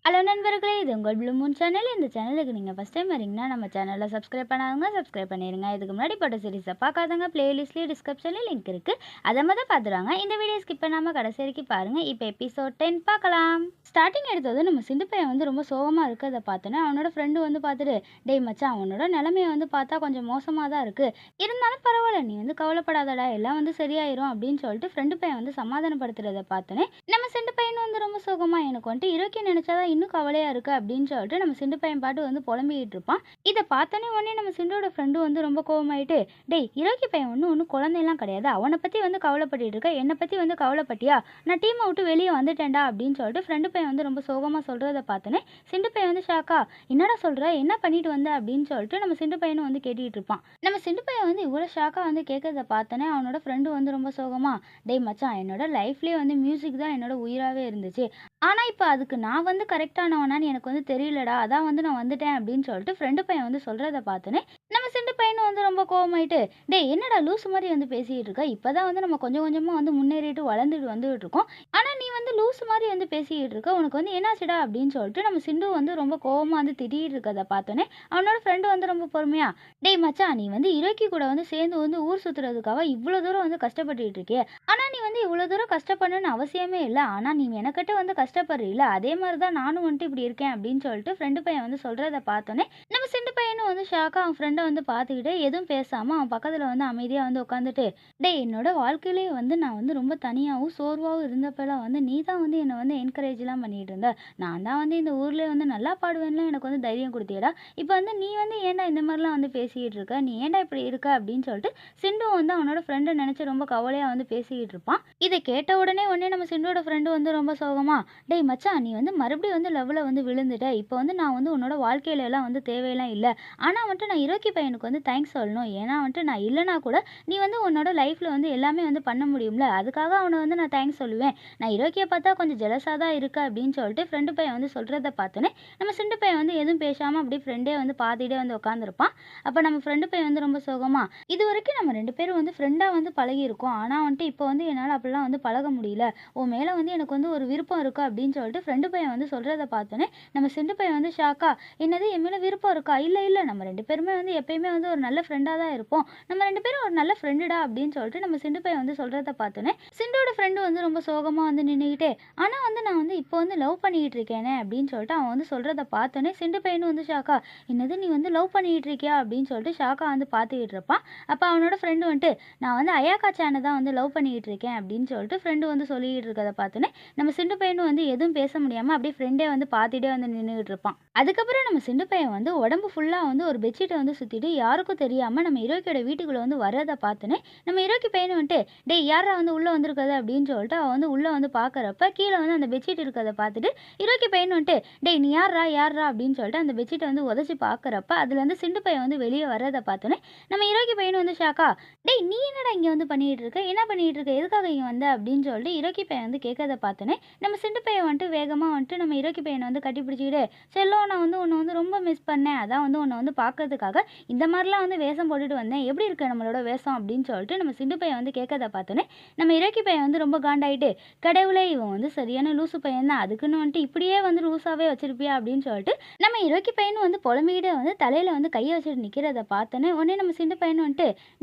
Hello நண்பர்களே, இது உங்கள் ப்ளூ மூன் சேனல். இந்த சேனலுக்கு நீங்கள் ஃபஸ்ட் டைம் வரீங்கன்னா நம்ம சேனலை சப்ஸ்கிரைப் பண்ணாதவங்க சப்ஸ்கிரைப் பண்ணிடுங்க. இதுக்கு முன்னாடி போட்ட சீரிஸை பார்க்காதவங்க பிளேலிஸ்ட்லேயே டிஸ்கிரிப்ஷனில் லிங்க் இருக்குது, அதை மட்டும் பார்த்துருவாங்க. இந்த வீடியோ ஸ்கிப் பண்ணாமல் கடைசி வரைக்கும் பாருங்கள். இப்போ எபிசோட் 10 பார்க்கலாம். ஸ்டார்டிங் எடுத்தது நம்ம சிண்டு பையன் ரொம்ப சோகமாக இருக்கிறத பார்த்தோன்னே அவனோட ஃப்ரெண்டு பார்த்துட்டு, டேய் மச்சான், அவனோட நிலைமையை பார்த்தா கொஞ்சம் மோசமாக தான் இருக்குது, இருந்தாலும் பரவாயில்ல, நீ கவலைப்படாதடா, எல்லாம் சரியாயிரும் அப்படின்னு சொல்லிட்டு ஃப்ரெண்டு பையன் சமாதானப்படுத்துறத பார்த்தோன்னே நம்ம சிண்டு பையன் ரொம்ப சோகமாக, எனக்கு இரோக்கி நினச்சாதான் இன்னும் கவலையா இருக்கு அப்படின்னு சொல்லிட்டு நம்ம சிண்டு பையன் பாட்டு புலம்பிக்கிட்டு இருப்பான். இதை பார்த்தோன்னே உடனே நம்ம சிண்டோட ஃப்ரெண்டு ரொம்ப கோவமாயிட்டு, டேய் இரோக்கி பையன் ஒன்றும் குழந்தையெல்லாம் கிடையாது, அவனை பற்றி கவலைப்பட்டு இருக்க, என்னை பற்றி கவலைப்பட்டியா, நான் டீமை விட்டு வெளியே வந்துட்டேன்டா அப்படின்னு சொல்லிட்டு ஃப்ரெண்டு பையன் ரொம்ப சோகமாக சொல்கிறத பார்த்தோன்னே சிண்டு பையன் ஷாக்கா, என்னடா சொல்கிற, என்ன பண்ணிட்டு வந்த அப்படின்னு சொல்லிட்டு நம்ம சிண்டு பையனும் கேட்டுட்டு இருப்பான். நம்ம சிண்டு பையன் இவ்வளோ ஷாக்காக கேட்கறத பார்த்தோன்னே அவனோட ஃப்ரெண்டு ரொம்ப சோகமா, டேய் மச்சான், என்னோட லைஃப்லேயே மியூசிக் தான் என்னோட உயிராகவே இருந்துச்சு, ஆனால் இப்போ அதுக்கு நான் கரெக்டானவனான்னு எனக்கு தெரியலடா, அதான் நான் வந்துட்டேன் அப்படின்னு சொல்லிட்டு ஃப்ரெண்டு பையன் சொல்கிறத பார்த்தோன்னே நம்ம சிண்டு பையனும் ரொம்ப கோவமாயிட்டு, டேய் என்னடா லூஸ் மாதிரி பேசிக்கிட்டு இருக்க, இப்போ தான் நம்ம கொஞ்சம் கொஞ்சமாக முன்னேறிட்டு வளர்ந்துட்டு வந்துட்டு இருக்கோம், ஆனால் நீ லூஸ் மாதிரி பேசிக்கிட்டு இருக்க, உனக்கு என்னாச்சுடா அப்படின்னு சொல்லிட்டு நம்ம சிண்டு ரொம்ப கோவமாக திட்டிகிட்டு இருக்கதை பார்த்தோன்னே அவனோட ஃப்ரெண்டு ரொம்ப பொறுமையா, டேய் மச்சான், நீ இரோக்கி கூட சேர்ந்து ஊர் சுற்றுறதுக்காக இவ்வளோ தூரம் கஷ்டப்பட்டுட்டு இருக்கே, ஆனால் நீ இவ்வளோ தூரம் கஷ்டப்படணும்னு அவசியமே இல்லை, ஆனால் நீ எனக்கிட்ட கஷ்டப்படுறீல்ல, அதே மாதிரி தான் நானும் இப்படி இருக்கேன் அப்படின்னு சொல்லிட்டு ஃப்ரெண்டு பையன் சொல்கிறத பார்த்தோன்னே நம்ம சிண்டு பையனும் ஷாக்காக அவன் ஃப்ரெண்டை பார்த்துக்கிட்டு எதுவும் பேசாமல் அவன் பக்கத்தில் அமைதியாக உட்காந்துட்டு, டேய் என்னோட வாழ்க்கையிலேயே நான் ரொம்ப தனியாகவும் சோர்வாகவும் இருந்தப்பெல்லாம் நீ தான் என்னை என்கரேஜ்லாம் பண்ணிட்டு இருந்த, நான் தான் இந்த ஊர்லேயே நல்லா பாடுவேன்லாம் எனக்கு தைரியம் கொடுத்தியடா, இப்போ நீ ஏன்டா இந்த மாதிரிலாம் பேசிக்கிட்டு இருக்க, நீ ஏன்டா இப்படி இருக்க அப்படின்னு சொல்லிட்டு சிண்டு அவனோட ஃப்ரெண்டை நினச்சி ரொம்ப கவலையாக பேசிக்கிட்டு இருப்பான். இதை கேட்ட உடனே நம்ம சிண்டோட ஃப்ரெண்டு ரொம்ப சோகமா, டேய் மச்சான், நீ மறுபடியும் லவ்வில் விழுந்துட்ட, இப்போ நான் உன்னோட வாழ்க்கையில எல்லாம் தேவையெல்லாம் இல்லை, ஆனால் நான் இரோக்கி பையனுக்கு தேங்க்ஸ் சொல்லணும், ஏன்னா நான் இல்லைனா கூட நீ உன்னோட லைஃப்பில் எல்லாமே பண்ண முடியும்ல, அதுக்காக அவனை நான் தேங்க்ஸ் சொல்லுவேன், நான் இரோக்கியை பார்த்தா கொஞ்சம் ஜெலஸாக தான் இருக்கு அப்படின்னு சொல்லிட்டு ஃப்ரெண்டு பையன் சொல்கிறத பார்த்தோன்னே நம்ம சிண்டு பையன் எதுவும் பேசாமல் அப்படியே ஃப்ரெண்டே பார்த்துட்டே உட்காந்துருப்பான். அப்போ நம்ம ஃப்ரெண்டு பையன் ரொம்ப சோகமா, இது வரைக்கும் நம்ம ரெண்டு பேரும் ஃப்ரெண்டாக பழகியிருக்கோம், ஆனால் இப்போ என்னால் அப்படிலாம் பழக முடியல, உன் மேலே எனக்கு ஒரு விருப்பம் இருக்கு அப்படின்னு சொல்லிட்டு ஃப்ரெண்டு பையன் சொல்கிறத பார்த்தோன்னே நம்ம சிண்டு பையன் ஷாக்கா, என்னது என் மேலே விருப்பம் இருக்கா, இல்லை இல்லை, நம்ம ரெண்டு பேருமே எப்பயுமே ஒரு நல்ல ஃப்ரெண்டாக தான் இருப்போம், நம்ம ரெண்டு பேரும் ஒரு நல்ல ஃப்ரெண்டுடா அப்படின்னு சொல்லிட்டு நம்ம சிண்டு பையன் சொல்கிறத பார்த்தோன்னே சிண்டோட ஃப்ரெண்டு ரொம்ப சோகமாக நின்றுக்கிட்டே, ஆனால் நான் இப்போ லவ் பண்ணிக்கிட்டு இருக்கேனே அப்படின்னு சொல்லிட்டு அவன் சொல்கிறத பார்த்தோன்னே சிண்டு பையனும் ஷாக்கா, என்னது நீ லவ் பண்ணிக்கிட்டு இருக்கியா அப்படின்னு சொல்லிட்டு ஷாக்கா பார்த்துக்கிட்டு இருப்பான். அப்போ அவனோட ஃப்ரெண்டு நான் அயாக்கா சேனை தான் லவ் பண்ணிக்கிட்டு இருக்கேன் அப்படின்னு சொல்லிட்டு ஃப்ரெண்டு சொல்லிக்கிட்டு இருக்கதை பார்த்தோன்னே நம்ம சிண்டு பையனும் எதுவும் பேச முடியாமல் அப்படியே ஃப்ரெண்டே பார்த்துட்டே நின்றுக்கிட்டு இருப்பான். அதுக்கப்புறம் நம்ம சிண்டு பையன் உடம்பு ஃபுல்லாக ஒரு பெட்ஷீட்டை சுற்றிட்டு யாருக்கும் தெரியாமல் நம்ம இரோக்கியோட வீட்டுக்குள்ளே வரதை பார்த்தோன்னே நம்ம இரோக்கி பையன் டேய் யாரா உள்ளே வந்திருக்கிறது அப்படின்னு சொல்லிட்டு அவன் உள்ளே பார்க்குறப்ப கீழே அந்த பெட்ஷீட் இருக்கிறத பார்த்துட்டு இரோக்கி பையன் டேய் நீ யாரா யாரா அப்படின்னு சொல்லிட்டு அந்த பெட்ஷீட்டை உதச்சி பார்க்குறப்ப அதுலேருந்து சிண்டு பையன் வெளியே வரதை பார்த்தோன்னே நம்ம இரோக்கி பையன் ஷாக்கா, டேய் நீ என்னடா இங்கே பண்ணிட்டு இருக்க, என்ன பண்ணிட்டு இருக்க, எதுக்காக இங்கே வந்த அப்படின்னு சொல்லிட்டு இரோக்கி பையன் கேட்கறத பார்த்தோன்னே நம்ம சிண்டு பையன் வேகமாக நம்ம இரோக்கி பையனை கட்டி பிடிச்சிக்கிட்டு, செல்லம் நான் உன்னை ரொம்ப மிஸ் பண்ணேன், அதான் உன்னை பார்க்கறதுக்காக இந்த மாதிரிலாம் வேஷம் போட்டுட்டு வந்தேன், எப்படி இருக்கு நம்மளோட வேஷம் அப்படின்னு சொல்லிட்டு நம்ம சிண்டு பையன் கேட்கறத பார்த்தோன்னே நம்ம இரோக்கி பையன் ரொம்ப காண்டாயிட்டு, கடவுளே இவன் சரியான லூசு பையன் தான், அதுக்குன்னு இப்படியே லூஸாவே வச்சிருப்பியா அப்படின்னு சொல்லிட்டு நம்ம இரோக்கி பையன் புலம்பிக்கிட்டு தலையில கையை வச்சுட்டு நிற்கிறத பார்த்தோன்னே உடனே நம்ம சிண்டு பையன்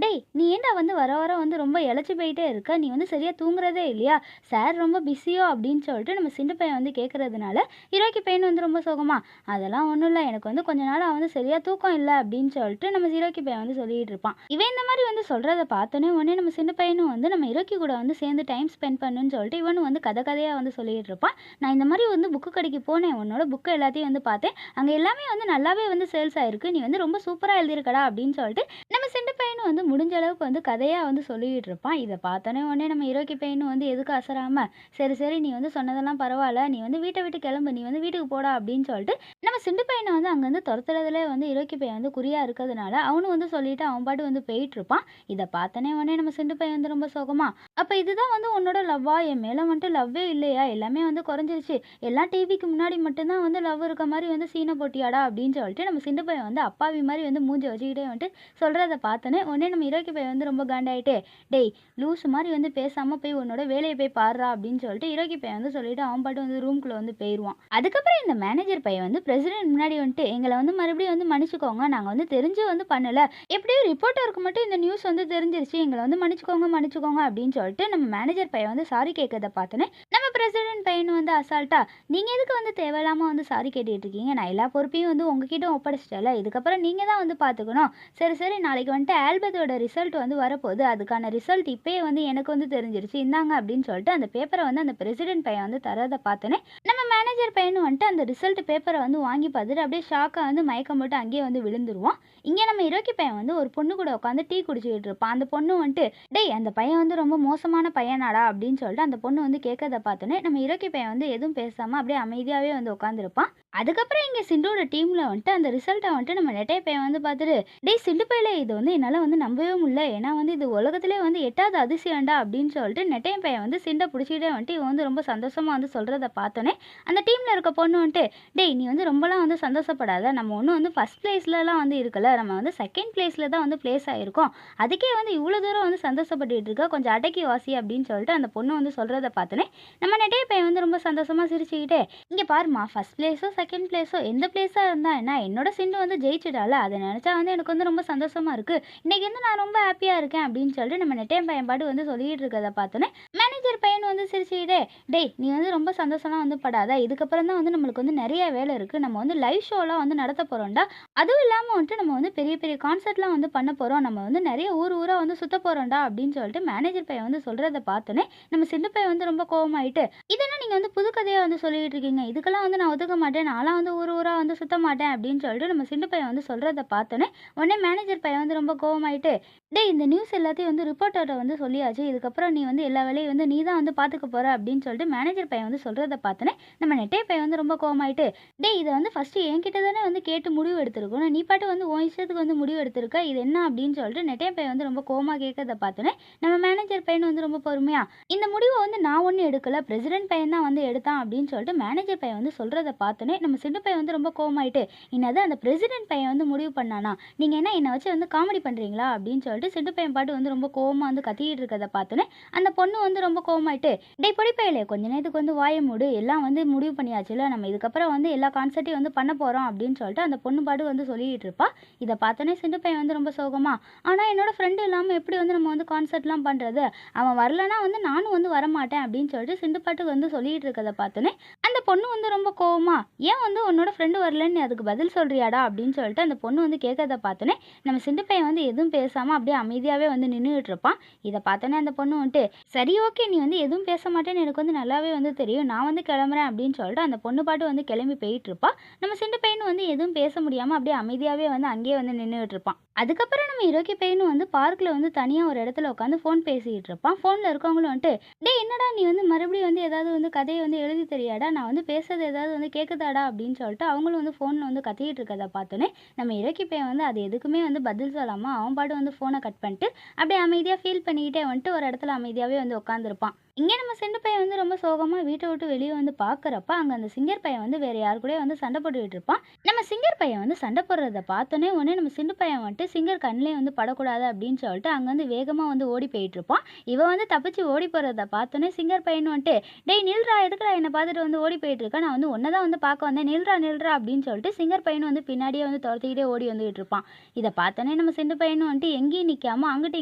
டேய் நீ ஏன்டா வர வர ரொம்ப இழைச்சி போயிட்டே இருக்க, நீ சரியா தூங்குறதே இல்லையா, சார் ரொம்ப பிஸியோ அப்படின்னு சொல்லிட்டு நம்ம சிண்டு பையன் கேட்கறதுனால இரோக்கி பையன் ரொம்ப சோகமா, அதெல்லாம் ஒன்றும் இல்லை, எனக்கு கொஞ்ச நாளாக சரியா தூக்கம் இல்லை அப்படின்னு சொல்லிட்டு நம்ம இரோக்கி பையன் சொல்லிட்டு இருப்பான். இவன் இந்த மாதிரி சொல்கிறத பார்த்தோன்னே உடனே நம்ம சின்ன பையனும் நம்ம இரோக்கி கூட சேர்ந்து டைம் ஸ்பெண்ட் பண்ணுன்னு சொல்லிட்டு இவனும் கதை கதையாக சொல்லிட்டு இருப்பான். நான் இந்த மாதிரி புக்கு கடைக்கு போனேன், உன்னோட புக்கை எல்லாத்தையும் பார்த்தேன், அங்கே எல்லாமே நல்லாவே சேல்ஸ் ஆயிருக்கு, நீ ரொம்ப சூப்பராக எழுதியிருக்கடா அப்படின்னு சொல்லிட்டு நம்ம சிண்டு பையனும் முடிஞ்ச அளவுக்கு கதையாக சொல்லிக்கிட்டு இருப்பான். இதை பார்த்தோன்னே உடனே நம்ம இரோக்கி பையனும் எதுக்கு அசராமல், சரி சரி நீ சொன்னதெல்லாம் பரவாயில்ல, நீ வீட்டை விட்டு கிளம்பு, நீ வீட்டுக்கு போடா அப்படின்னு சொல்லிட்டு நம்ம சிண்டு பையனை அங்கேருந்து துரத்துறதுல இரோக்கி பையன் குறியாக இருக்கிறதுனால அதனால அவனும் வந்து சொல்லிட்டு அவன் பாட்டு வந்து போயிட்டுருப்பான். இத பார்த்தோனே உடனே நம்ம சிண்டு பையன் வந்து ரொம்ப சோகமா, "அப்ப இதுதான் வந்து உன்னோட லவ்வா? என் மேல வந்துட்டு லவ்வே இல்லையா? எல்லாமே வந்து குறைஞ்சிருச்சு. எல்லாம் டிவிக்கு முன்னாடி மட்டும் தான் வந்து லவ் இருக்க மாரி வந்து சீன போட்டியாடா?" அப்படின்னு சொல்லிட்டு நம்ம சிண்டு பையன் வந்து அப்பாவி மாரி வந்து மூஞ்ச வச்சுக்கிட்டே வந்துட்டு சொல்றத பார்த்தோனே, உடனே நம்ம ஹீரோக்கி பையன் வந்து ரொம்ப காண்டாயிட்டு, "டேய் லூசு மாரி வந்து பேசாம போய் உன்னோட வேலைய போய் பார்றா" அப்படின்னு சொல்லிட்டு ஹீரோக்கி பையன் வந்து சொல்லிட்டு அவன் பாட்டு வந்து ரூம்குள்ள வந்து போயிருவான். அதுக்கப்புறம் இந்த மேனேஜர் பையன் வந்து பிரசிடென்ட் முன்னாடி வந்துட்டு, "எங்கள வந்து மறுபடியும் வந்து மன்னிச்சுக்கோங்க. நாங்க வந்து தெரிஞ்சு வந்து பண்ணல. எப்படியோ ரிப்போர்ட்டருக்கு மட்டும் இந்த நியூஸ் வந்து தெரிஞ்சிருச்சு. எங்கள வந்து மன்னிச்சுக்கோங்க, மன்னிச்சுக்கோங்க" அப்படின்னு சொல்லிட்டு நம்ம மேனேஜர் பையன் வந்து சாரி கேட்கறத பார்த்தோனே, நம்ம பிரசிடென்ட் பையன் வந்து அசால்ட்டா, "நீங்க எதுக்கு வந்து தேவையில்லாம வந்து சாரி கேட்டுட்டு இருக்கீங்க? நான் எல்லா பொறுப்பையும் வந்து உங்ககிட்ட ஒப்படைச்சிட்டேன்ல. இதுக்கப்புறம் நீங்க தான் வந்து பார்த்துக்கணும். சரி, சரி நாளைக்கு வந்துட்டு ஆல்பத்தோட ரிசல்ட் வந்து வரப்போகுது. அதுக்கான ரிசல்ட் இப்பயே வந்து எனக்கு வந்து தெரிஞ்சிருச்சு. இந்தாங்க" அப்படின்னு சொல்லிட்டு அந்த பேப்பர வந்து அந்த பிரசிடென்ட் பையன் வந்து தர்றத பார்த்தோனே, நம்ம மேனேஜர் பையனும் வந்துட்டு அந்த ரிசல்ட் பேப்பர வந்து வாங்கி பார்த்துட்டு அப்படியே ஷாக்கா வந்து மயக்கம் போட்டு அங்கேயே வந்து விழுந்துருவான். இங்கே நம்ம ஹீரோக்கி பையன் வந்து ஒரு பொண்ணு கூட உட்காந்து டீ குடிச்சுக்கிட்டு இருப்பான். அந்த பொண்ணு வந்துட்டு, "டேய் அந்த பையன் வந்து ரொம்ப மோசமான பையனாடா" அப்படின்னு சொல்லிட்டு அந்த பொண்ணு வந்து கேட்கறத பார்த்தோனே, நம்ம ஹீரோக்கி பையன் வந்து எதுவும் பேசாம அப்படியே அமைதியாவே வந்து உட்காந்துருப்பான். அதுக்கப்புறம் இங்க சிண்டுவோட டீம்ல வந்துட்டு அந்த ரிசல்ட்ட வந்துட்டு நம்ம நெட்டைய பையன் வந்து பார்த்துட்டு, "டேய் சிண்டு பயலே இது வந்து என்னால வந்து நம்பவே முடியல. ஏன்னா வந்து இது உலகத்திலே வந்து எட்டாவது அதிசயம்டா" அப்படின்னு சொல்லிட்டு நெட்டைய பையன் வந்து சிண்ட புடிச்சுக்கிட்டே வந்துட்டு இவன் வந்து ரொம்ப சந்தோஷமா வந்து சொல்றத பார்த்தோனே, அந்த டீம்ல இருக்க பொண்ணு வந்துட்டு, "டேய் நீ வந்து ரொம்பலாம் வந்து சந்தோஷப்படாத. நம்ம ஒண்ணும் வந்து ஃபர்ஸ்ட் பிளேஸ்லலாம் வந்து இருக்கல. நம்ம வந்து செகண்ட் பிளேஸ்ல தான் வந்து பிளேஸ் ஆயிருக்கோம். அதுக்கே வந்து இவ்வளோ தூரம் வந்து சந்தோஷப்பட்டுட்டு இருக்க. கொஞ்சம் அடக்கி வாசி" அப்படின்னு சொல்லிட்டு அந்த பொண்ணு வந்து சொல்றத பார்த்தோனே, நம்ம நெட்டைய பையன் வந்து ரொம்ப சந்தோஷமா சிரிச்சுக்கிட்டே, "இங்க பாரும்மா ஃபர்ஸ்ட் பிளேஸோ, செகண்ட் பிளேஸோ எந்த பிளேஸா இருந்தா என்ன? என்னோட சிண்டு வந்து ஜெயிச்சுட்டால. அத நெனச்சா வந்து எனக்கு வந்து ரொம்ப சந்தோஷமா இருக்கு. இன்னைக்கு வந்து நான் ரொம்ப ஹேப்பியா இருக்கேன்" அப்படின்னு சொல்லிட்டு நம்ம நெட்டையன் பையன் பாட்டு வந்து சொல்லிட்டு இருக்கறத பார்த்தோனே, மேனேஜர் பையன் வந்து சிரிச்சுக்கிட்டே, "டேய் நீ வந்து ரொம்ப சந்தோஷம்லாம் வந்து படாத. இதுக்கப்புறம் தான் வந்து நம்மளுக்கு வந்து நெறைய வேலை இருக்கு. நம்ம வந்து லைவ் ஷோலாம் வந்து நடத்த போறோம்டா. அதுவும் இல்லாம வந்துட்டு நம்ம வந்து பெரிய பெரிய கான்சர்ட்லாம் வந்து பண்ண போறோம். நம்ம வந்து நெறைய ஊர் ஊரா வந்து சுத்த போறோம்டா" அப்படின்னு சொல்லிட்டு மேனேஜர் பையன் வந்து சொல்றத பார்த்தோனே, நம்ம சிண்டு பையன் வந்து ரொம்ப கோவமாயிட்டு, "இதென்ன நீங்க வந்து புது கதையா வந்து சொல்லிட்டு இருக்கீங்க. இதுக்கெல்லாம் வந்து நான் ஒத்துக்க மாட்டேன். நான்லாம் வந்து ஊர் ஊரா வந்து சுத்த மாட்டேன்" அப்படின்னு சொல்லிட்டு நம்ம சிண்டு பையன் வந்து சொல்றத பார்த்தோனே, உடனே மேனேஜர் பையன் வந்து ரொம்ப கோவமாயிட்டு, "டேய் இந்த நியூஸ் எல்லாத்தையும் வந்து ரிப்போர்ட்டர்ட்ட வந்து சொல்லியாச்சு. இதுக்கப்புறம் நீ வந்து எல்லா வேலையும் வந்து நீ தான் வந்து பார்த்துக்க போற" அப்படின்னு சொல்லிட்டு மேனேஜர் பையன் வந்து சொல்றத பார்த்தோனே, நம்ம நெட்டைய பையன் வந்து ரொம்ப கோவமாயிட்டு, "டேய் இத வந்து ஃபர்ஸ்ட்டு என்கிட்ட தானே வந்து கேட்டு முடிவு எடுத்திருக்கணும். நீ பாட்டுக்கு வந்து உன் இஷ்டத்துக்கு வந்து முடிவு எடுத்திருக்க. இது என்ன?" அப்படின்னு சொல்லிட்டு நெட்டைய பையன் வந்து ரொம்ப கோவமா கேட்கறத பார்த்தோனே, நம்ம மேனேஜர் பையன் வந்து ரொம்ப பொறுமையா, "இந்த முடிவ வந்து நான் ஒண்ணும் எடுக்கல. பிரசிடென்ட் பையன் தான் வந்து எடுத்தான்" அப்படின்னு சொல்லிட்டு மேனேஜர் பையன் வந்து சொல்றத பார்த்தோனே, நம்ம சிண்டு பையன் வந்து ரொம்ப கோவமாயிட்டு, "என்னது அந்த பிரசிடென்ட் பையன் வந்து முடிவு பண்ணானா? நீங்க என்ன என்ன வச்சு வந்து காமெடி பண்றீங்களா?" அப்படின்னு சொல்லிட்டு சிண்டு பையன் பாட்டு வந்து ரொம்ப கோவமா வந்து கத்திக்கிட்டு இருக்கறத பார்த்தோனே, அந்த பொண்ணு வந்து ரொம்ப கோவமாயிட்டு, "டேய் பொடி பயலே கொஞ்ச நேரத்துக்கு வந்து வாய மூடு. எல்லாம் வந்து முடிவு பண்ணியாச்சுல்ல. நம்ம இதுக்கப்புறம் வந்து எல்லா கான்சர்ட்டையும் வந்து பண்ண போறோம்" அப்படின்னு சொல்லிட்டு அந்த பொண்ணு பாட்டு வந்து சொல்லிக்கிட்டு இருப்பா. இத பார்த்தோனே சிண்டு பையன் வந்து ரொம்ப சோகமா, "ஆனா என்னோட ஃப்ரெண்ட் இல்லாம எப்படி வந்து நம்ம வந்து கான்சர்ட்லாம் பண்றது? அவன் வரலன்னா வந்து நானும் வந்து வரமாட்டேன்" அப்படின்னு சொல்லிட்டு சிண்டு பாட்டுக்கு வந்து சொல்லிக்கிட்டு இருக்கறத பார்த்தோனே, அந்த பொண்ணு வந்து ரொம்ப கோவமா, "ஏன் வந்து உன்னோட ஃப்ரெண்டு வரலன்னு நீ அதுக்கு பதில் சொல்றியாடா?" அப்படின்னு சொல்லிட்டு அந்த பொண்ணு வந்து கேட்கறத பார்த்தோனே, நம்ம சிண்டு பையன் வந்து எதுவும் பேசாம அப்படியே அமைதியாவே வந்து நின்னுகிட்டு இருப்பான். இத பார்த்தோனே அந்த பொண்ணு வந்துட்டு, "சரி ஓகே நீ வந்து எதுவும் பேச மாட்டேன்னு எனக்கு வந்து நல்லாவே வந்து தெரியும். நான் வந்து கிளம்புறேன்" அப்படின்னு சொல்லிட்டு அந்த பொண்ணு பாட்டு வந்து கிளம்பி போயிட்டு இருப்பா. நம்ம சிண்டு பையனும் வந்து எதுவும் பேச முடியாம அப்படியே அமைதியாவே வந்து அங்கேயே வந்து நின்னுகிட்டு இருப்பான். அதுக்கப்புறம் நம்ம ஹீரோக்கி பையனும் வந்து பார்க்ல வந்து தனியா ஒரு இடத்துல உட்காந்து ஃபோன் பேசிக்கிட்டு இருப்பான். ஃபோன்ல இருக்கவங்களும் வந்துட்டு, "டேய் என்னடா நீ வந்து மறுபடியும் வந்து ஏதாவது வந்து கதைய வந்து எழுதி தரியாடா? நான் வந்து பேசுறது ஏதாவது வந்து கேட்குதாடா?" அப்படின்னு சொல்லிட்டு அவங்களும் வந்து ஃபோன்ல வந்து கத்திக்கிட்டு இருக்கறத பார்த்தோனே, நம்ம ஹீரோக்கி பையன் வந்து அது எதுக்குமே வந்து பதில் சொல்லாம அவன் பாட்டு வந்து ஃபோன கட் பண்ணிட்டு, அப்படியே அமைதியா ஃபீல் பண்ணிக்கிட்டே வந்துட்டு ஒரு இடத்துல அமைதியாவே வந்து உட்காந்துருப்பான். இங்கே நம்ம சிண்டு பையன் வந்து ரொம்ப சோகமா வீட்ட விட்டு வெளிய வந்து பார்க்குறப்ப, அங்க அந்த சிங்கர் பையன் வந்து வேற யார் கூடயோ வந்து சண்டை போட்டுக்கிட்டு இருப்பான். நம்ம சிங்கர் பையன் வந்து சண்டை போடுறத பார்த்தோனே, உடனே நம்ம சிண்டு பையன் வந்துட்டு சிங்கர் கண்லயே வந்து படக்கூடாது அப்படின்னு சொல்லிட்டு அங்கருந்து வேகமா வந்து ஓடி போயிட்டுருப்பான். இவன் வந்து தப்பிச்சு ஓடி போறத பார்த்தோனே சிங்கர் பையனும் வந்துட்டு, "டேய் நில்றா! எதுக்குடா என்ன பார்த்துட்டு வந்து ஓடி போயிட்டுருக்க? நான் வந்து உன்ன தான் வந்து பார்க்க வந்தேன். நில்றா! நில்றா!" அப்படின்னு சொல்லிட்டு சிங்கர் பையனும் வந்து பின்னாடியே வந்து தொரத்திக்கிட்டே ஓடி வந்துகிட்டு இருப்பான். இத பார்த்தோனே நம்ம சிண்டு பையனும் வந்துட்டு எங்கேயும் நிக்காம அங்கிட்டு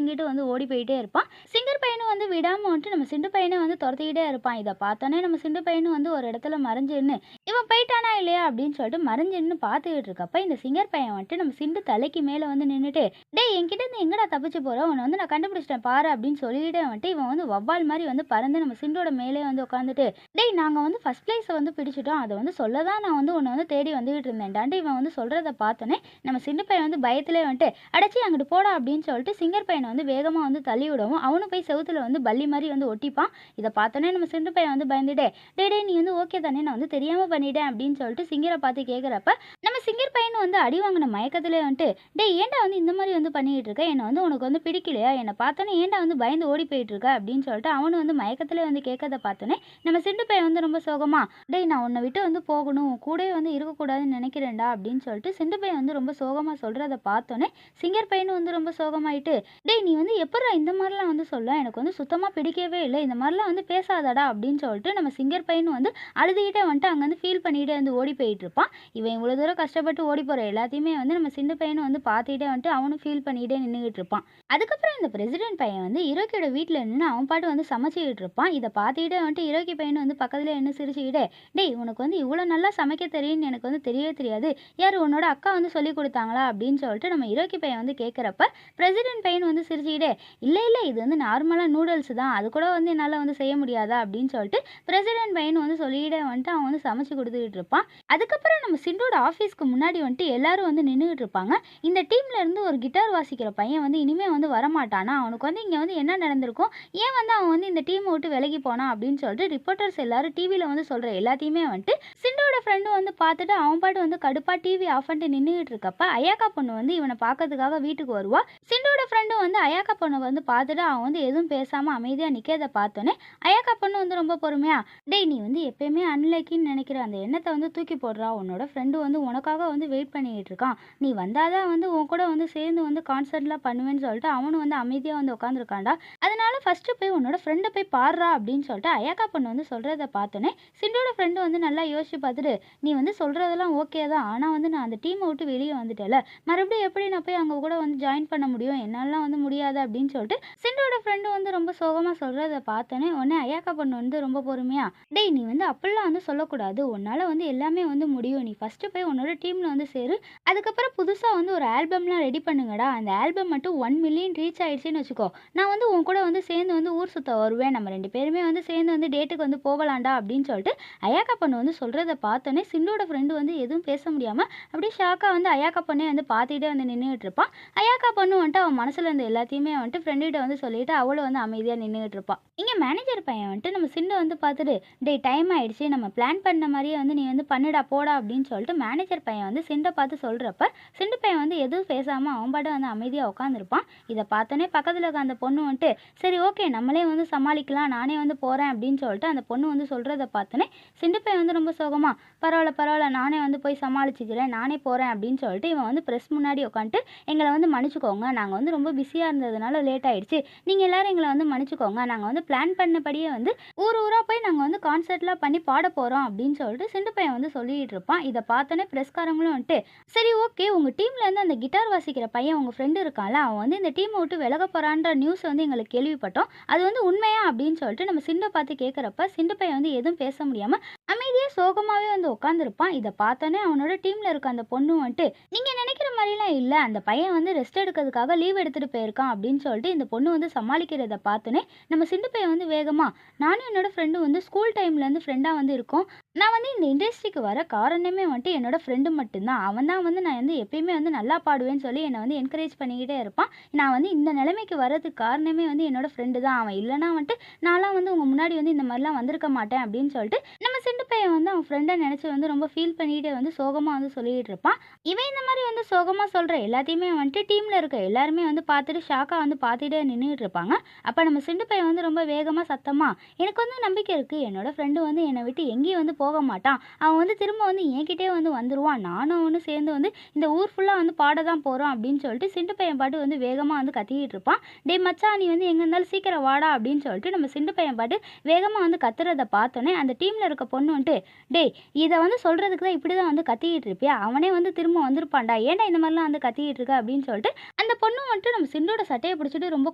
இங்கிட்டு வந்து ஓடி போயிட்டே இருப்பான். சிங்கர் பையனும் வந்து விடாம வந்துட்டு நம்ம சிண்டு பையன வந்து தொரத்திக்கிட்டே இருப்பான். இத பார்த்தோனே நம்ம சிண்டு பையனும் வந்து ஒரு இடத்துல மறைஞ்சு நின்னு, "இவன் போயிட்டானா இல்லையா?" அப்படின்னு சொல்லிட்டு மறைஞ்சு நின்னு பார்த்துக்கிட்டு இருக்கப்ப, இந்த சிங்கர் பையன் வந்துட்டு நம்ம சிண்டு தலைக்கு மேல வந்து நின்னுட்டு, "டேய் என்கிட்ட இருந்து எங்கடா தப்பிச்சு போற? உன்ன வந்து நான் கண்டுபிடிச்சிட்டேன் பாரு" அப்படின்னு சொல்லிக்கிட்டே வந்துட்டு இவன் வந்து வவ்வால் மாரி வந்து பறந்து நம்ம சிண்டோட மேலே வந்து உட்காந்துட்டு, "டேய் நாங்க வந்து ஃபர்ஸ்ட் பிளேஸ வந்து பிடிச்சுட்டோம். அத வந்து சொல்ல தான் நான் வந்து உன்ன வந்து தேடி வந்துகிட்டு இருந்தேன்டான்ட்டு" இவன் வந்து சொல்றத பார்த்தோனே, நம்ம சிண்டு பையன் வந்து பயத்திலே வந்துட்டு, "அடச்சீ அங்கிட்டு போடா" அப்படின்னு சொல்லிட்டு சிங்கர் பையன வந்து வேகமா வந்து தள்ளி விடவும், அவனும் போய் செவுத்துல வந்து பல்லி மாரி வந்து ஒட்டிப்பான். இருப்பான். இதை பார்த்தோன்னே நம்ம சிண்டு பையன் வந்து பயந்துட்டே, டேய் நீ வந்து ஓகே தானே, நான் வந்து தெரியாமல் பண்ணிட்டேன் அப்படின்னு சொல்லிட்டு சிங்கரை பார்த்து கேட்குறப்ப, நம்ம சிங்கர் பையன் வந்து அடி வாங்கின மயக்கத்திலே வந்துட்டு, டேய் ஏன்டா வந்து இந்த மாதிரி வந்து பண்ணிக்கிட்டு இருக்க, என்னை வந்து உனக்கு வந்து பிடிக்கலையா, என்னை பார்த்தோன்னே ஏன்டா வந்து பயந்து ஓடி போயிட்டு இருக்க அப்படின்னு சொல்லிட்டு அவனு வந்து மயக்கத்திலே வந்து கேட்கறத பார்த்தோன்னே நம்ம சிண்டு பையன் வந்து ரொம்ப சோகமா, டேய் நான் உன்னை விட்டு வந்து போகணும், உன் கூடவே வந்து இருக்கக்கூடாதுன்னு நினைக்கிறேன்டா அப்படின்னு சொல்லிட்டு சிண்டு பையன் வந்து ரொம்ப சோகமாக சொல்கிறத பார்த்தோன்னே சிங்கர் பையனும் வந்து ரொம்ப சோகமாயிட்டு, டேய் நீ வந்து எப்பட்றா இந்த மாதிரிலாம் வந்து சொல்ல, எனக்கு வந்து சுத்தமாக பிடிக்கவே இல்லை, இந்த மாதிரிலாம் வந்து பேசாதடா அப்படின்னு சொல்லிட்டு நம்ம சிங்கர் பையனும் வந்து அழுதுகிட்டே வந்துட்டு அங்கேருந்து ஃபீல் பண்ணிகிட்டே வந்து ஓடி போயிட்டு இருப்பான். இவன் இவ்வளோ தூரம் கஷ்டப்பட்டு ஓடி போகிற எல்லாத்தையுமே வந்து நம்ம சிண்டு பையனும் வந்து பார்த்துக்கிட்டே வந்துட்டு அவனும் ஃபீல் பண்ணிக்கிட்டே நின்றுக்கிட்டு இருப்பான். அதுக்கப்புறம் இந்த பிரசிடென்ட் பையன் வந்து இரோக்கியோட வீட்டில் நின்று அவன் பாட்டு வந்து சமைச்சிக்கிட்டு இருப்பான். இதை பார்த்துக்கிட்டே வந்துட்டு இரோக்கி பையன் வந்து பக்கத்தில் என்ன சிரிச்சுக்கிட்டே, டேய் உனக்கு வந்து இவ்வளோ நல்லா சமைக்க தெரியும்னு எனக்கு வந்து தெரியவே தெரியாது, யார் உன்னோட அக்கா வந்து சொல்லி கொடுத்தாங்களா அப்படின்னு சொல்லிட்டு நம்ம இரோக்கி பையன் வந்து கேட்குறப்ப பிரசிடென்ட் பையன் வந்து சிரிச்சுக்கிட்டே, இல்லை இல்லை இது வந்து நார்மலாக நூடுல்ஸ் தான், அது கூட வந்து என்னால் வந்து செய்ய முடியாதா அப்படின்னு சொல்லிட்டு பிரசிடென்ட் பையன் வந்து சொல்லிக்கிட்டே வந்துட்டு அவன் வந்து சமைச்சு கொடுத்துக்கிட்டு இருப்பான். அதுக்கப்புறம் நம்ம சிண்டோட ஆஃபீஸ்க்கு முன்னாடி வந்துட்டு எல்லாரும் வந்து நின்றுக்கிட்டு இருப்பாங்க. இந்த டீம்ல இருந்து ஒரு கிட்டார் வாசிக்கிற பையன் வந்து இனிமே வந்து வரமாட்டானா, அவனுக்கு வந்து இங்கே வந்து என்ன நடந்திருக்கும், ஏன் வந்து அவன் வந்து இந்த டீமை விட்டு விலகி போனான் அப்படின்னு சொல்லிட்டு ரிப்போர்ட்டர்ஸ் எல்லாரும் டிவியில் வந்து சொல்கிற எல்லாத்தையுமே வந்துட்டு சிண்டோட ஃப்ரெண்டு வந்து பார்த்துட்டு அவன் பாட்டு வந்து கடுப்பாக டிவி ஆஃப் பண்ணிட்டு நின்றுக்கிட்டு இருக்கப்ப அயாக்கா பொண்ணு வந்து இவனை பார்க்கறதுக்காக வீட்டுக்கு வருவா. சிண்டோட ஃப்ரெண்டும் வந்து அயாக்கா பொண்ணை வந்து பார்த்துட்டு அவன் வந்து எதுவும் பேசாமல் அமைதியாக நிற்கிறத பார்த்தோன்னே அயாக்கா பொண்ணு வந்து ரொம்ப பொறுமையா, டேய் நீ வந்து எப்பயுமே அன்லைக்கின்னு நினைக்கிற அந்த எண்ணத்தை வந்து தூக்கி போடுறா, உன்னோட ஃப்ரெண்டு வந்து உனக்காக வந்து வெயிட் பண்ணிக்கிட்டு இருக்கான், நீ வந்தாதான் வந்து உன் கூட வந்து சேர்ந்து வந்து கான்சர்ட்லாம் பண்ணுவேன்னு சொல்லிட்டு அவனும் வந்து அமைதியாக வந்து உட்காந்துருக்கான்டா, அதனால ஃபஸ்ட்டு போய் உன்னோட ஃப்ரெண்டை போய் பாடுறா அப்படின்னு சொல்லிட்டு அயாக்கா பொண்ணு வந்து சொல்கிறத பார்த்தோன்னே சிண்டோட ஃப்ரெண்டு வந்து நல்லா யோசிச்சு பார்த்துட்டு, நீ வந்து சொல்கிறதெல்லாம் ஓகே தான், ஆனால் வந்து நான் அந்த டீமை விட்டு வெளியே வந்துட்டேல, மறுபடியும் எப்படி நான் போய் அங்கே கூட வந்து ஜாயின் பண்ண முடியும், என்னாலாம் வந்து முடியாது அப்படின்னு சொல்லிட்டு சிண்டோட ஃப்ரெண்டு வந்து ரொம்ப சோகமாக சொல்கிறத பார்த்தோன்னே உடனே அயாக்கா பொண்ணு வந்து ரொம்ப பொறுமையா, டேய் நீ வந்து அப்படிலாம் வந்து சொல்லக்கூடாது, உன்னால் வந்து எல்லாமே வந்து முடியும், நீ ஃபஸ்ட்டு போய் உன்னோட டீமில் வந்து சேரு, அதுக்கப்புறம் புதுசாக வந்து ஒரு ஆல்பம்லாம் ரெடி பண்ணுங்கடா, அந்த ஆல்பம் மட்டும் 1 மில்லியன் ரீச் ஆயிடுச்சுன்னு வச்சுக்கோ, நான் வந்து உன் கூட வந்து சேர்ந்து வந்து ஊர் சுற்ற வருவேன், நம்ம 2 பேருமே வந்து சேர்ந்து வந்து டேட்டுக்கு வந்து போகலாண்டா அப்படின்னு சொல்லிட்டு அயாக்கா பொண்ணு வந்து சொல்கிறத பார்த்தோன்னே சிண்டோட ஃப்ரெண்டு வந்து எதுவும் பேச முடியாமல் அப்படியே ஷாக்காக வந்து அயாக்கா பொண்ணே வந்து பார்த்துக்கிட்டே வந்து நின்றுக்கிட்டு இருப்பான். அயாக்கா பொண்ணு வந்துட்டு அவன் மனசில் இருந்த எல்லாத்தையுமே வந்துட்டு ஃப்ரெண்டுகிட்ட வந்து சொல்லிட்டு அவளும் வந்து அமைதியாக நின்றுக்கிட்டு இருப்பான். இங்கே மேனேஜர் பையன் வந்துட்டு நம்ம சிண்டு வந்து பார்த்துட்டு, டேய் டைம் ஆயிடுச்சு, நம்ம பிளான் பண்ண மாதிரியே வந்து நீ வந்து பண்ணுடா போடா அப்படின்னு சொல்லிட்டு மேனேஜர் பையன் வந்து சிண்டை பார்த்து சொல்கிறப்ப சிண்டு பையன் வந்து எதுவும் பேசாமல் அவன் பாட்டு வந்து அமைதியாக உட்காந்துருப்பான். இதை பார்த்தோன்னே பக்கத்தில் இருக்க அந்த பொண்ணு வந்துட்டு, சரி ஓகே நம்மளே வந்து சமாளிக்கலாம், நானே வந்து போகிறேன் அப்படின்னு சொல்லிட்டு அந்த பொண்ணு வந்து சொல்கிறத பார்த்தோன்னே சிண்டு பையன் வந்து ரொம்ப சோகமாக, பரவாயில்ல பரவாயில்ல நானே வந்து போய் சமாளிச்சுக்கிறேன், நானே போகிறேன் அப்படின்னு சொல்லிட்டு இவன் வந்து ப்ரெஸ் முன்னாடி உட்காந்துட்டு, எங்களை வந்து மன்னிச்சுக்கோங்க, நாங்கள் வந்து ரொம்ப பிஸியாக இருந்ததுனால லேட் ஆகிடுச்சு, நீங்கள் எல்லோரும் எங்களை வந்து மன்னிச்சுக்கோங்க, நாங்கள் வந்து பிளான் பண்ணபடியே வந்து ஊராக போய் நாங்கள் வந்து கான்சர்ட்லாம் பண்ணி பாட போகிறோம் அப்படின்னு சொல்லிட்டு சிண்டு பையன் வந்து சொல்லிகிட்டு இருப்பான். இதை பார்த்தோன்னே ப்ரெஸ்காரங்களும் வந்துட்டு, சரி ஓகே உங்கள் டீம்லேருந்து அந்த கிட்டார் வாசிக்கிற பையன் உங்கள் ஃப்ரெண்டு இருக்கான்ல, அவன் வந்து இந்த டீமை விட்டு விலக போகிறான்ற நியூஸ் வந்து எங்களுக்கு கேள்விப்பட்டோம், அது வந்து உண்மையா அப்படின்னு சொல்லிட்டு நம்ம சிண்டை பார்த்து கேட்குறப்ப சிண்டு பையன் வந்து எதுவும் பேச முடியாமல் அமைதியாக சோகமாகவே வந்து உட்காந்துருப்பான். இதை பார்த்தோன்னே அவனோட டீமில் இருக்க அந்த பொண்ணு வந்துட்டு, நீங்கள் நினைக்கிற மாதிரிலாம் இல்லை, அந்த பையன் வந்து ரெஸ்ட் எடுக்கிறதுக்காக லீவ் எடுத்துகிட்டு போயிருக்கான் அப்படின்னு சொல்லிட்டு இந்த பொண்ணு வந்து சமாளிக்கிறத பார்த்தோன்னே நம்ம சிண்டு பையன் வந்து வேகமாக, நானும் என்னோட ஃப்ரெண்டு வந்து ஸ்கூல் டைம்லேருந்து ஃப்ரெண்டாக வந்து இருக்கோம், நான் வந்து இந்த இண்டஸ்ட்ரிக்கு வர காரணமே வந்துட்டு என்னோட ஃப்ரெண்டு மட்டும்தான், அவன் தான் வந்து நான் வந்து எப்பயுமே வந்து நல்லா பாடுவேன்னு சொல்லி என்னை வந்து என்கரேஜ் பண்ணிக்கிட்டே இருப்பான், நான் வந்து இந்த நிலைமைக்கு வர்றதுக்கு காரணமே வந்து என்னோட ஃப்ரெண்டு தான், அவன் இல்லைனா வந்துட்டு நான்லாம் வந்து உங்கள் முன்னாடி வந்து இந்த மாதிரிலாம் வந்திருக்க மாட்டேன் அப்படின்னு சொல்லிட்டு நம்ம சிண்டு பையன் வந்து அவன் ஃப்ரெண்டை நினச்சி வந்து ரொம்ப ஃபீல் பண்ணிக்கிட்டே வந்து சோகமாக வந்து சொல்லிகிட்டு இருப்பான். இவன் இந்த மாதிரி வந்து சோகமாக சொல்கிற எல்லாத்தையுமே வந்துட்டு டீமில் இருக்க எல்லாருமே வந்து பார்த்துட்டு ஷாக்காக வந்து பார்த்துட்டே நின்றுட்டு இருப்பாங்க. அப்போ நம்ம சிண்டு பையன் வந்து ரொம்ப வேகமாக சத்தமாக, எனக்கு வந்து நம்பிக்கை இருக்குது, என்னோட ஃப்ரெண்டு வந்து என்னை விட்டு எங்கேயும் வந்து போக மாட்டான், அவன் வந்து திரும்ப வந்து என்கிட்டே வந்து வந்துடுவான், நானும் அவனு சேர்ந்து வந்து இந்த ஊர் ஃபுல்லாக வந்து பாட தான் போகிறோம் அப்படின்னு சொல்லிட்டு சிண்டு பையன் பாட்டு வந்து வேகமாக வந்து கத்திக்கிட்டு இருப்பான். டே மச்சான் நீ வந்து எங்கே இருந்தாலும் சீக்கிரம் வாடா அப்படின்னு சொல்லிட்டு நம்ம சிண்டு பையன் பாட்டு வேகமாக வந்து கத்துறதை பார்த்தோன்னே அந்த டீமில் இருக்க பொண்ணு வந்துட்டு, டேய் இதை வந்து சொல்கிறதுக்கு தான் இப்படி தான் வந்து கத்திக்கிட்டு இருப்பியா, அவனே வந்து திரும்ப வந்திருப்பான்டா, ஏன்டா இந்த மாதிரிலாம் வந்து கத்திக்கிட்டு இருக்க அப்படின்னு சொல்லிட்டு அந்த பொண்ணு வந்துட்டு நம்ம சிண்டோட சட்டையை பிடிச்சிட்டு ரொம்ப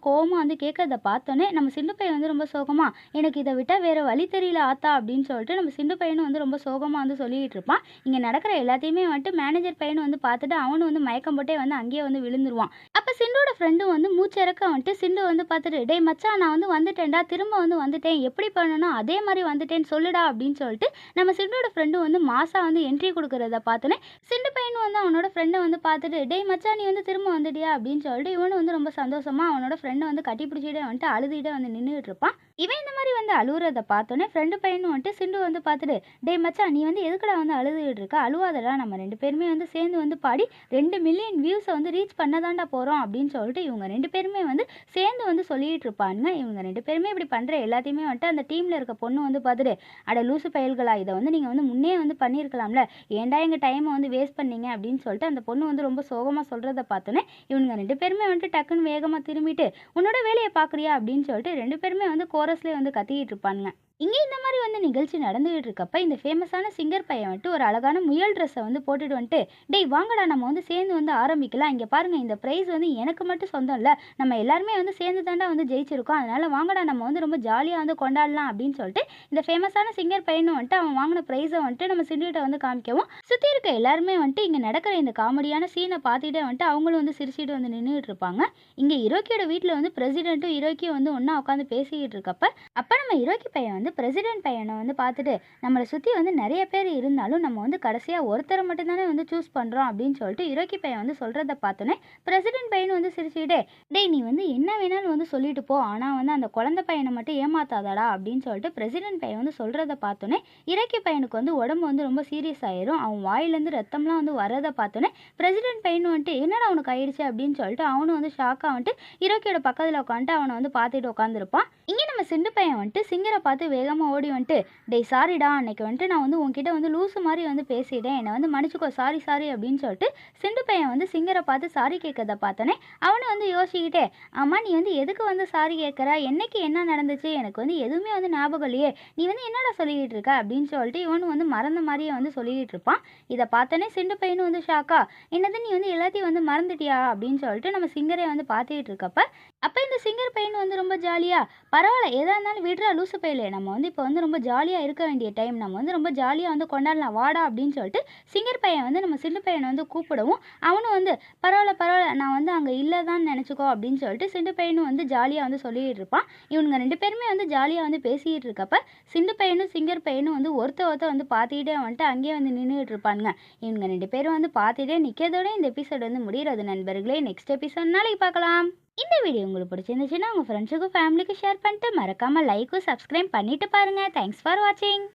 கோவமாக வந்து கேட்கறத பார்த்தோன்னே நம்ம சிண்டு பையன் வந்து ரொம்ப சோகமாக, எனக்கு இதை விட்டால் வேறு வழி தெரியல ஆத்தா அப்படின்னு சொல்லிட்டு நம்ம சிண்டு பையனும் வந்து ரொம்ப சோகமாக வந்து சொல்லிக்கிட்டு இருப்பான். இங்கே நடக்கிற எல்லாத்தையுமே வந்துட்டு மேனேஜர் பையனும் வந்து பார்த்துட்டு அவனும் வந்து மயக்கம் போட்டே வந்து அங்கேயே வந்து விழுந்துருவான். அப்போ சிண்டோட ஃப்ரெண்டும் வந்து மூச்சிறக்க வந்துட்டு சிண்டு வந்து பார்த்துட்டு, டேய் மச்சான் நான் வந்து வந்துட்டேன்டா, திரும்ப வந்து வந்துட்டேன், எப்படி பண்ணணும் அதே மாதிரி வந்துட்டேன்னு சொல்லுடா அப்படின்னு சொல்லிட்டு நம்ம சிண்டோட ஃப்ரெண்டும் வந்து மாசா வந்து என்ட்ரி கொடுக்கறத பார்த்தோன்னே சிண்டு பையனும் வந்து அவனோட ஃப்ரெண்டை வந்து பார்த்துட்டு, டேய் மச்சான் நீ வந்து திரும்ப வந்துட்டியா அப்படின்னு சொல்லிட்டு இவனு வந்து ரொம்ப சந்தோஷமாக அவனோட ஃப்ரெண்டை வந்து கட்டி பிடிச்சிட்டே வந்துட்டு அழுதுகிட்டே வந்து நின்றுட்டு இருப்பான். இவன் இந்த மாதிரி வந்து அழுவுறத பார்த்தோன்னே ஃப்ரெண்டு பையனும் வந்துட்டு சிண்டு வந்து பார்த்துட்டு, டேய் மச்சான் நீ வந்து எதுக்குடா வந்து அழுதுகிட்டு இருக்க, அழுவாதடா, நம்ம 2 பேருமே வந்து சேர்ந்து வந்து பாடி 2 மில்லியன் வியூஸை வந்து ரீச் பண்ண தான்டா போகிறோம் அப்படின்னு சொல்லிட்டு இவங்க 2 பேருமே வந்து சேர்ந்து வந்து சொல்லிட்டு இருப்பானுங்க. இவங்க 2 பேருமே இப்படி பண்ணுற எல்லாத்தையுமே வந்துட்டு அந்த டீமில் இருக்க பொண்ணு வந்து பார்த்துட்டு, அட லூசு பயல்களா, இதை வந்து நீங்கள் வந்து முன்னே வந்து பண்ணியிருக்கலாம்ல, ஏன்டா எங்கள் டைமை வந்து வேஸ்ட் பண்ணீங்க அப்படின்னு சொல்லிட்டு அந்த பொண்ணு வந்து ரொம்ப சோகமாக சொல்கிறத பார்த்தோன்னே இவனுங்க 2 பேருமே வந்துட்டு டக்குன்னு வேகமாக திரும்பிட்டு, உன்னோட வேலையை பார்க்குறியா அப்படின்னு சொல்லிட்டு 2 பேருமே வந்து கோரஸ்லேயே வந்து கத்திக்கிட்டு இருப்பானுங்க. இங்கே இந்த மாதிரி வந்து நிகழ்ச்சி நடந்துகிட்டு இருக்கப்ப இந்த ஃபேமஸான சிங்கர் பையன் வந்துட்டு ஒரு அழகான முயல் ட்ரெஸ்ஸை வந்து போட்டுட்டு வந்துட்டு, டேய் வாங்கடா நம்ம வந்து சேர்ந்து வந்து ஆரம்பிக்கலாம், இங்கே பாருங்க இந்த ப்ரைஸ் வந்து எனக்கு மட்டும் சொந்தம் இல்லை, நம்ம எல்லாருமே வந்து சேர்ந்து தாண்டா வந்து ஜெயிச்சிருக்கோம், அதனால வாங்கடா நம்ம வந்து ரொம்ப ஜாலியாக வந்து கொண்டாடலாம் அப்படின்னு சொல்லிட்டு இந்த ஃபேமஸான சிங்கர் பையனும் வந்துட்டு அவன் வாங்கின ப்ரைஸை வந்துட்டு நம்ம சிண்டுகிட்ட வந்து காமிக்கவும் சுற்றி இருக்க எல்லாருமே வந்துட்டு இங்கே நடக்கிற இந்த காமெடியான சீனை பார்த்துட்டே வந்துட்டு அவங்களும் வந்து சிரிச்சிட்டு வந்து நின்றுட்டு இருப்பாங்க. இங்கே இரோக்கியோட வீட்டில் வந்து பிரசிடென்ட்டும் இரோக்கியும் வந்து ஒன்றா உட்காந்து பேசிக்கிட்டு இருக்கப்ப அப்போ நம்ம இரோக்கி பையன் வந்து பிரசிடென்ட் பையனை வந்து பார்த்துட்டு, நம்மளை சுற்றி வந்து நிறைய பேர் இருந்தாலும் நம்ம வந்து கடைசியாக ஒருத்தரை மட்டும்தானே வந்து சூஸ் பண்ணுறோம் அப்படின்னு சொல்லிட்டு இரோக்கி பையன் வந்து சொல்கிறத பார்த்தோன்னே பிரசிடென்ட் பையனும் வந்து சிரிச்சுக்கிட்டே, டேய் நீ வந்து என்ன வேணாலும் வந்து சொல்லிட்டு போ, ஆனால் வந்து அந்த குழந்தை பையனை மட்டும் ஏமாத்தாதடா அப்படின்னு சொல்லிட்டு பிரசிடென்ட் பையன் வந்து சொல்கிறத பார்த்தோன்னே இரோக்கி பையனுக்கு வந்து உடம்பு வந்து ரொம்ப சீரியஸ் ஆயிரும். அவன் வாயிலேருந்து ரத்தம்லாம் வந்து வரதை பார்த்தோன்னே பிரசிடென்ட் பையனும் வந்துட்டு என்னடா அவனுக்கு ஆயிடுச்சு அப்படின்னு சொல்லிட்டு அவனும் வந்து ஷாக்காக வந்துட்டு இரோக்கியோட பக்கத்தில் உட்காந்துட்டு அவனை வந்து பார்த்துட்டு உட்காந்துருப்பான். இங்கே நம்ம சிண்டு பையன் வந்துட்டு சிங்கரை பார்த்து வேகமாக ஓடி வந்துட்டு, டேய் சாரிடா, அன்னைக்கு வந்துட்டு நான் வந்து உன்கிட்ட வந்து லூசு மாதிரி வந்து பேசிட்டேன், என்னை வந்து மன்னிச்சுக்கோ, சாரி சாரி அப்படின்னு சொல்லிட்டு சிண்டு பையன் வந்து சிங்கரை பார்த்து சாரி கேட்கறத பார்த்தோன்னே அவனை வந்து யோசிக்கிட்டே, ஆமாம் நீ வந்து எதுக்கு வந்து சாரி கேட்குற, என்னைக்கு என்ன நடந்துச்சு, எனக்கு வந்து எதுவுமே வந்து ஞாபகம் இல்லையே, நீ வந்து என்னடா சொல்லிக்கிட்டு இருக்க அப்படின்னு சொல்லிட்டு இவனும் வந்து மறந்த மாதிரியே வந்து சொல்லிக்கிட்டு இருப்பான். இதை பார்த்தோன்னே சிண்டு பையனும் வந்து ஷாக்கா, என்னது நீ வந்து எல்லாத்தையும் வந்து மறந்துட்டியா அப்படின்னு சொல்லிட்டு நம்ம சிங்கரை வந்து பார்த்துக்கிட்டு இருக்கப்ப அப்போ இந்த சிங்கர் பையன் வந்து ரொம்ப ஜாலியாக, பரவாயில்ல எதா இருந்தாலும் விடுறா லூசு பையலே, நம்ம வந்து இப்போ வந்து ரொம்ப ஜாலியாக இருக்க வேண்டிய டைம், நம்ம வந்து ரொம்ப ஜாலியாக வந்து கொண்டாடலாம் வாடா அப்படின்னு சொல்லிட்டு சிங்கர் பையன் வந்து நம்ம சிண்டு பையனை வந்து கூப்பிடவும் அவனும் வந்து பரவாயில்ல பரவாயில்ல நான் வந்து அங்கே இல்லை தான் நினச்சிக்கோ அப்படின்னு சொல்லிட்டு சிண்டு பையனும் வந்து ஜாலியாக வந்து சொல்லிகிட்டு இருப்பான். இவனுங்க 2 பேருமே வந்து ஜாலியாக வந்து பேசிக்கிட்டு இருக்கப்ப சிண்டு பையனும் சிங்கர் பையனும் வந்து ஒருத்த வந்து பார்த்துக்கிட்டே வந்துட்டு அங்கேயே வந்து நின்றுட்டு இருப்பானுங்க. இவங்க 2 பேரும் வந்து பார்த்துட்டே நிற்கிறதோட இந்த எபிசோட் வந்து முடிகிறது நண்பர்களே. நெக்ஸ்ட் எபிசோட் நாளைக்கு பார்க்கலாம். இந்த வீடியோ உங்களுக்கு பிடிச்சிருந்துச்சுன்னா உங்கள் ஃப்ரெண்ட்ஸுக்கும் ஃபேமிலிக்கும் ஷேர் பண்ணிட்டு மறக்காமல் லைக்கும் சப்ஸ்கிரைப் பண்ணிட்டு பாருங்கள். தேங்க்ஸ் ஃபார் வாட்சிங்.